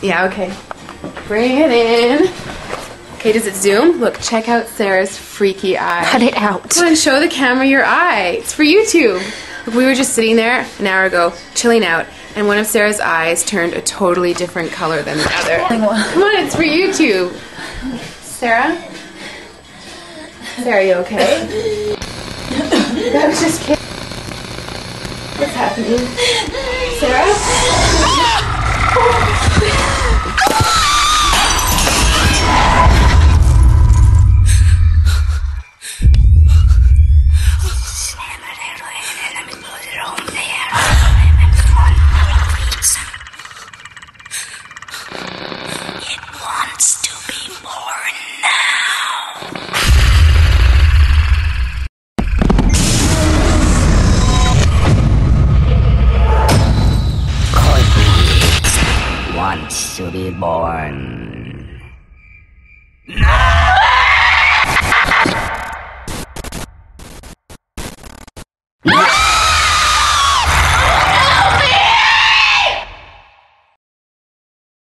Yeah, okay. Bring it in. Okay, does it zoom? Look, check out Sarah's freaky eye. Cut it out. Come on, show the camera your eye. It's for YouTube. Look, we were just sitting there an hour ago, chilling out, and one of Sarah's eyes turned a totally different color than the other. Come on, it's for YouTube. Sarah? Sarah, you okay? That was just kidding. What's happening? Sarah? Wants to be born